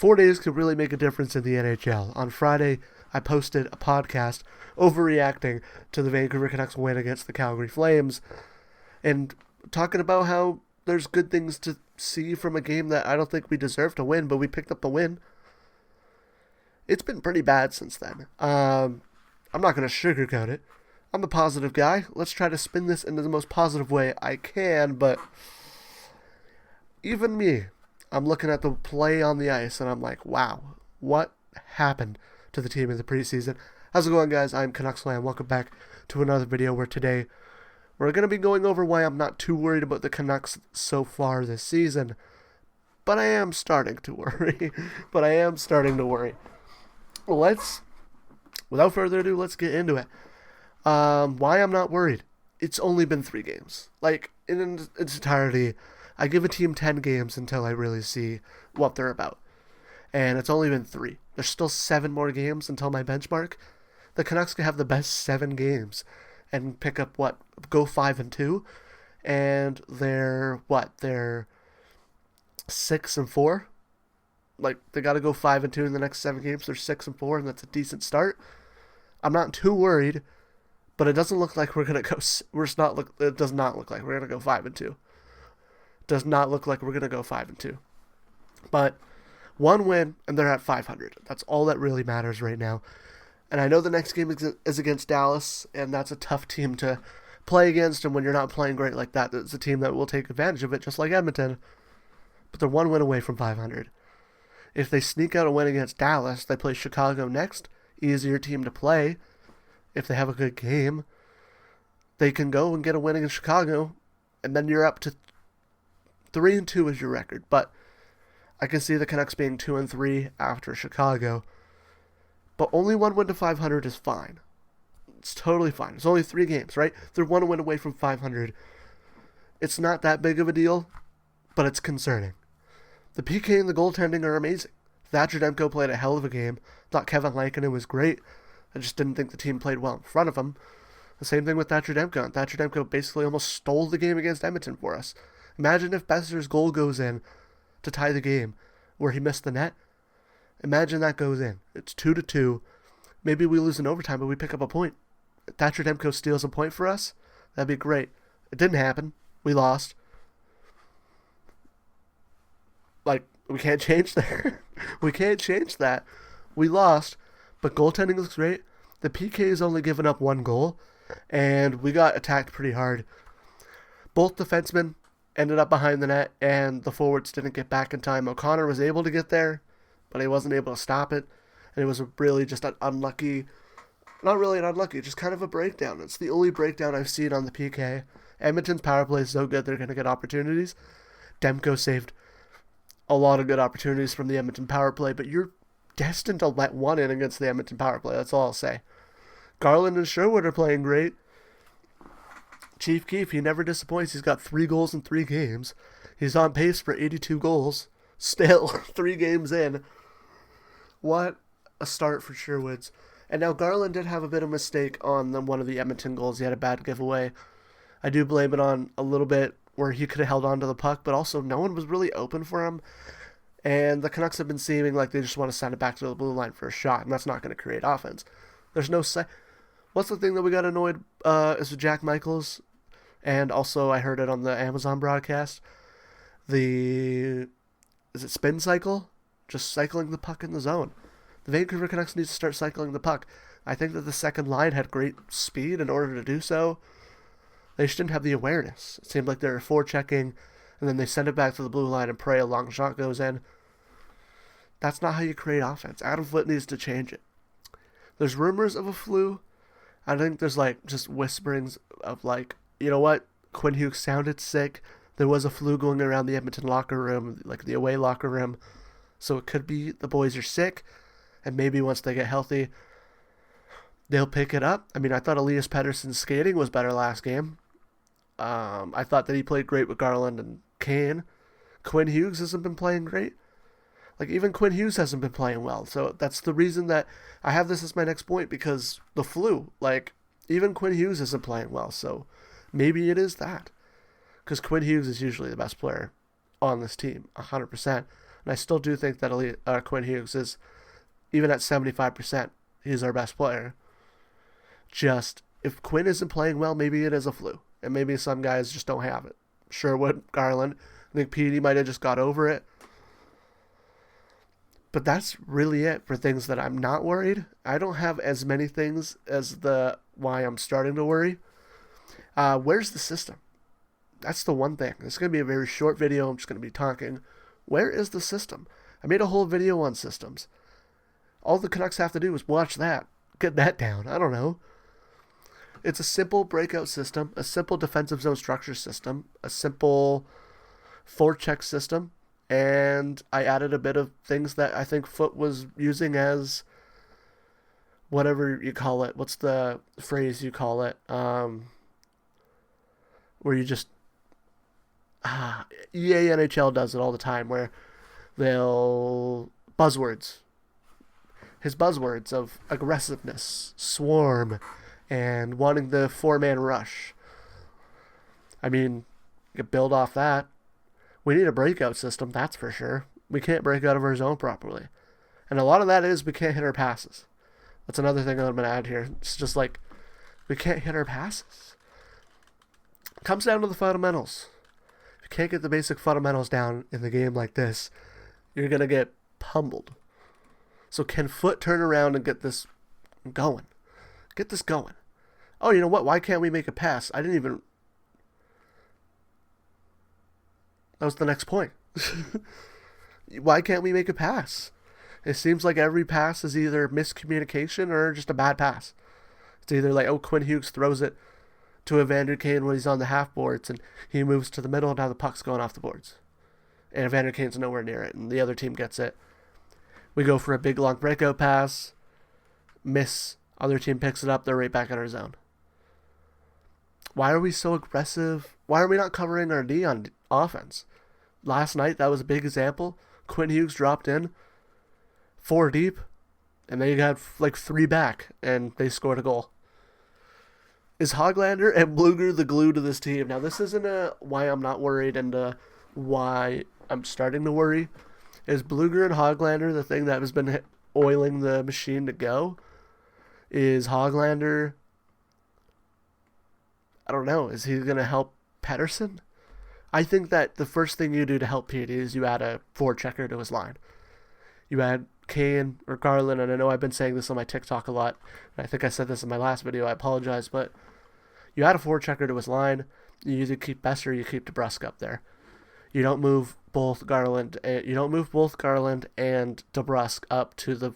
4 days could really make a difference in the NHL. On Friday, I posted a podcast overreacting to the Vancouver Canucks win against the Calgary Flames and talking about how there's good things to see from a game that I don't think we deserve to win, but we picked up the win. It's been pretty bad since then. I'm not going to sugarcoat it. I'm the positive guy. Let's try to spin this into the most positive way I can, but even me, I'm looking at the play on the ice and I'm like, wow, what happened to the team in the preseason? How's it going, guys? I'm CanucksLand. Welcome back to another video where today we're going to be going over why I'm not too worried about the Canucks so far this season, but I am starting to worry. Without further ado, let's get into it. Why I'm not worried. It's only been 3 games. Like, in its entirety, I give a team 10 games until I really see what they're about. And it's only been 3. There's still 7 more games until my benchmark. The Canucks can have the best 7 games and pick up go 5-2. And they're 6-4? Like, they got to go 5-2 in the next 7 games. They're 6-4, and that's a decent start. I'm not too worried, but it doesn't look like we're gonna go. It does not look like we're gonna go 5-2. Does not look like we're gonna go 5-2. But 1 win, and they're at 500. That's all that really matters right now. And I know the next game is against Dallas, and that's a tough team to play against. And when you're not playing great like that, it's a team that will take advantage of it, just like Edmonton. But they're 1 win away from 500. If they sneak out a win against Dallas, they play Chicago next. Easier team to play. If they have a good game, they can go and get a win against Chicago, and then you're up to 3-2 is your record. But I can see the Canucks being 2-3 after Chicago. But only 1 win to 500 is fine. It's totally fine. It's only 3 games, right? They're 1 win away from 500. It's not that big of a deal, but it's concerning. The PK and the goaltending are amazing. Thatcher Demko played a hell of a game. Thought Kevin Lankinen was great. I just didn't think the team played well in front of him. The same thing with Thatcher Demko. Thatcher Demko basically almost stole the game against Edmonton for us. Imagine if Besser's goal goes in to tie the game where he missed the net. Imagine that goes in. It's 2-2. Maybe we lose in overtime, but we pick up a point. If Thatcher Demko steals a point for us, that'd be great. It didn't happen. We lost. We can't change that. We can't change that. We lost, but goaltending looks great. The PK has only given up 1 goal, and we got attacked pretty hard. Both defensemen ended up behind the net, and the forwards didn't get back in time. O'Connor was able to get there, but he wasn't able to stop it, and it was really just an unlucky, not really an unlucky, just kind of a breakdown. It's the only breakdown I've seen on the PK. Edmonton's power play is so good they're going to get opportunities. Demko saved a lot of good opportunities from the Edmonton power play, but you're destined to let 1 in against the Edmonton power play. That's all I'll say. Garland and Sherwood are playing great. Chief Keef, he never disappoints. He's got 3 goals in 3 games. He's on pace for 82 goals. Still, 3 games in. What a start for Sherwood's. And now Garland did have a bit of a mistake on one of the Edmonton goals. He had a bad giveaway. I do blame it on a little bit where he could have held on to the puck, but also no one was really open for him. And the Canucks have been seeming like they just want to send it back to the blue line for a shot, and that's not going to create offense. There's no What's the thing that we got annoyed is with Jack Michaels, and also I heard it on the Amazon broadcast. Is it spin cycle? Just cycling the puck in the zone. The Vancouver Canucks need to start cycling the puck. I think that the second line had great speed in order to do so. They just didn't have the awareness. It seemed like they were forechecking, and then they send it back to the blue line and pray a long shot goes in. That's not how you create offense. Adam Foote needs to change it. There's rumors of a flu. I think there's just whisperings of you know what? Quinn Hughes sounded sick. There was a flu going around the Edmonton locker room, the away locker room. So it could be the boys are sick, and maybe once they get healthy, they'll pick it up. I mean, I thought Elias Pettersson's skating was better last game. I thought that he played great with Garland and Kane. Quinn Hughes hasn't been playing great. Even Quinn Hughes hasn't been playing well. So that's the reason that I have this as my next point, because the flu. Even Quinn Hughes isn't playing well. So maybe it is that. Because Quinn Hughes is usually the best player on this team, 100%. And I still do think that Quinn Hughes is, even at 75%, he's our best player. Just, if Quinn isn't playing well, maybe it is a flu. And maybe some guys just don't have it. Sherwood, Garland, I think Petey might have just got over it. But that's really it for things that I'm not worried. I don't have as many things as the why I'm starting to worry. Where's the system? That's the one thing. It's going to be a very short video. I'm just going to be talking. Where is the system? I made a whole video on systems. All the Canucks have to do is watch that. Get that down. I don't know. It's a simple breakout system, a simple defensive zone structure system, a simple forecheck system, and I added a bit of things that I think Foot was using as whatever you call it. What's the phrase you call it? Where you just EA NHL does it all the time, where they'll buzzwords. His buzzwords of aggressiveness, swarm, and wanting the 4-man rush. I mean, you could build off that. We need a breakout system, that's for sure. We can't break out of our zone properly. And a lot of that is we can't hit our passes. That's another thing that I'm going to add here. It's just like, we can't hit our passes. It comes down to the fundamentals. If you can't get the basic fundamentals down in the game like this, you're going to get pummeled. So can Foot turn around and get this going? Get this going. Oh, you know what? Why can't we make a pass? I didn't even... That was the next point. Why can't we make a pass? It seems like every pass is either miscommunication or just a bad pass. It's either like, oh, Quinn Hughes throws it to Evander Kane when he's on the half boards and he moves to the middle and now the puck's going off the boards. And Evander Kane's nowhere near it and the other team gets it. We go for a big long breakout pass, miss, other team picks it up, they're right back in our zone. Why are we so aggressive? Why are we not covering our D on offense? Last night, that was a big example. Quinn Hughes dropped in 4 deep, and they got like 3 back, and they scored a goal. Is Hoglander and Bluger the glue to this team? Now, this isn't a why I'm not worried and why I'm starting to worry. Is Bluger and Hoglander the thing that has been oiling the machine to go? Is Hoglander... I don't know. Is he going to help Pettersson? I think that the first thing you do to help Petey is you add a forechecker to his line. You add Kane or Garland, and I know I've been saying this on my TikTok a lot, and I think I said this in my last video, I apologize, but you add a forechecker to his line, you either keep Besser or you keep DeBrusk up there. You don't move both Garland and DeBrusk up to the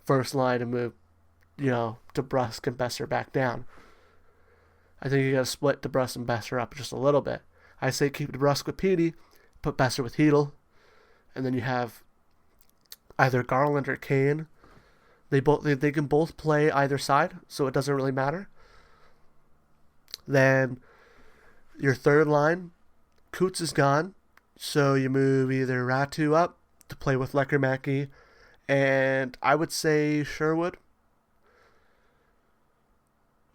first line and move, DeBrusk and Besser back down. I think you got to split DeBrusk and Besser up just a little bit. I say keep DeBrusk with Petey, put Besser with Hedl, and then you have either Garland or Kane. They can both play either side, so it doesn't really matter. Then your third line, Coots is gone, so you move either Ratu up to play with Lekkerimäki, and I would say Sherwood.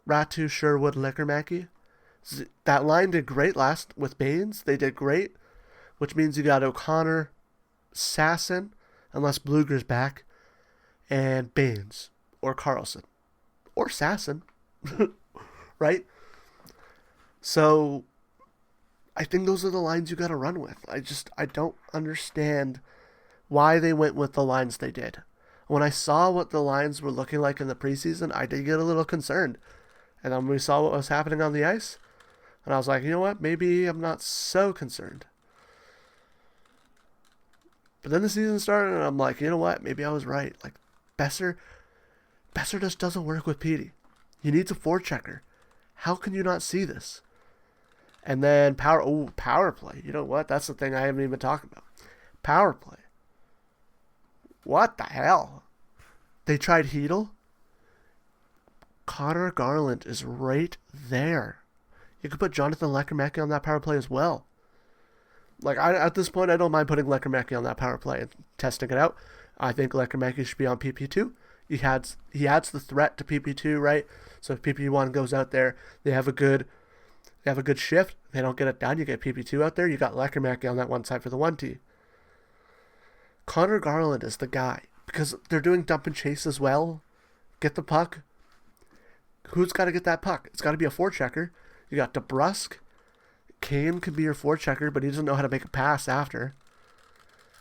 Ratu, Sherwood, Lekkerimäki. That line did great last with Baines. They did great, which means you got O'Connor, Sasson, unless Bluger's back, and Baines or Carlson or Sasson, right? So I think those are the lines you got to run with. I don't understand why they went with the lines they did. When I saw what the lines were looking like in the preseason, I did get a little concerned. And then we saw what was happening on the ice, and I was like, you know what? Maybe I'm not so concerned. But then the season started, and I'm like, you know what? Maybe I was right. Like, Besser just doesn't work with Petey. He needs a forechecker. How can you not see this? And then power play. You know what? That's the thing I haven't even talked about. Power play. What the hell? They tried Hedl. Connor Garland is right there. You could put Jonathan Lekkerimäki on that power play as well. Like, at this point, I don't mind putting Lekkerimäki on that power play and testing it out. I think Lekkerimäki should be on PP2. He adds the threat to PP2, right? So if PP1 goes out there, they have a good shift. They don't get it done. You get PP2 out there. You got Lekkerimäki on that one side for the 1T. Connor Garland is the guy because they're doing dump and chase as well. Get the puck. Who's got to get that puck? It's got to be a forechecker. You got DeBrusk. Kane could be your forechecker, but he doesn't know how to make a pass after.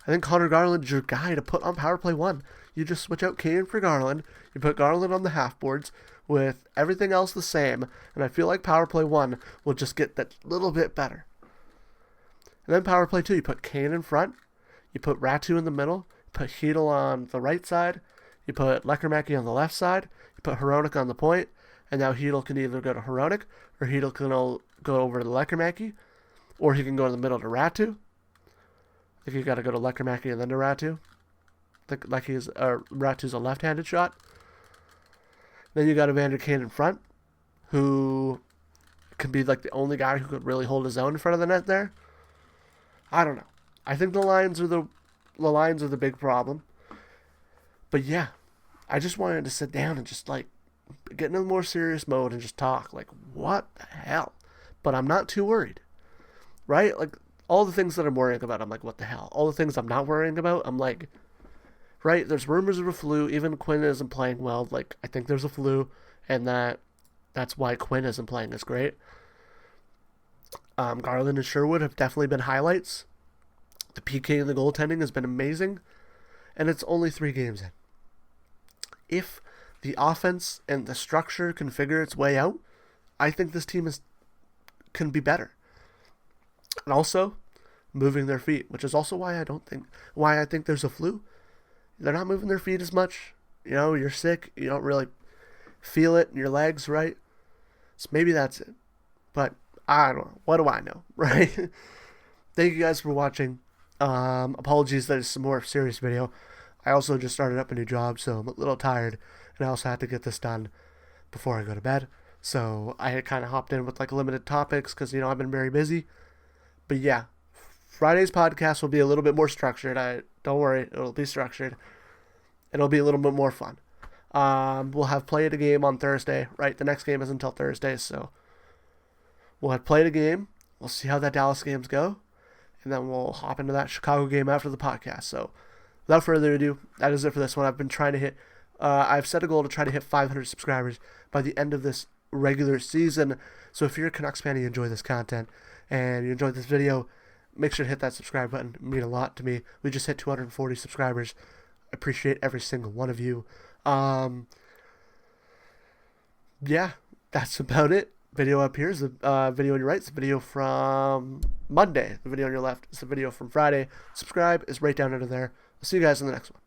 I think Connor Garland is your guy to put on power play 1. You just switch out Kane for Garland. You put Garland on the half boards with everything else the same, and I feel like power play 1 will just get that little bit better. And then power play 2, you put Kane in front. You put Ratu in the middle. You put Hedel on the right side. You put Lekkerimäki on the left side. You put Hronek on the point. And now Hedel can either go to Hronek, or Hedel can go over to Lekkerimäki, or he can go in the middle to Ratu. I think you got to go to Lekkerimäki and then to Ratu. Ratu's a left-handed shot. Then you got Evander Kane in front, who can be like the only guy who could really hold his own in front of the net there. I don't know. I think the lines are the big problem. But yeah, I just wanted to sit down and just like get in a more serious mode and just talk. Like, what the hell? But I'm not too worried, right? Like, all the things that I'm worrying about, I'm like, what the hell? All the things I'm not worrying about, I'm like, right? There's rumors of a flu. Even Quinn isn't playing well. Like, I think there's a flu, and that's why Quinn isn't playing as great. Garland and Sherwood have definitely been highlights. The PK and the goaltending has been amazing, and it's only 3 games in. If the offense and the structure can figure its way out, I think this team can be better. And also, moving their feet, which is also why I think there's a flu. They're not moving their feet as much. You know, you're sick. You don't really feel it in your legs, right? So maybe that's it. But I don't know. What do I know, right? Thank you guys for watching. Apologies that it's a more serious video. I also just started up a new job, so I'm a little tired. And I also had to get this done before I go to bed. So I had kind of hopped in with like limited topics because, I've been very busy. But yeah, Friday's podcast will be a little bit more structured. Don't worry, it'll be structured. It'll be a little bit more fun. We'll have played a game on Thursday, right? The next game is until Thursday, so we'll have played a game. We'll see how that Dallas games go, and then we'll hop into that Chicago game after the podcast. So without further ado, that is it for this one. I've been trying to hit, I've set a goal to try to hit 500 subscribers by the end of this regular season. So if you're a Canucks fan and you enjoy this content and you enjoyed this video, make sure to hit that subscribe button. It means a lot to me. We just hit 240 subscribers. Appreciate every single one of you. Yeah, that's about it. Video up here is the video on your right. It's the video from Monday. The video on your left is the video from Friday. Subscribe is right down under there. I'll see you guys in the next one.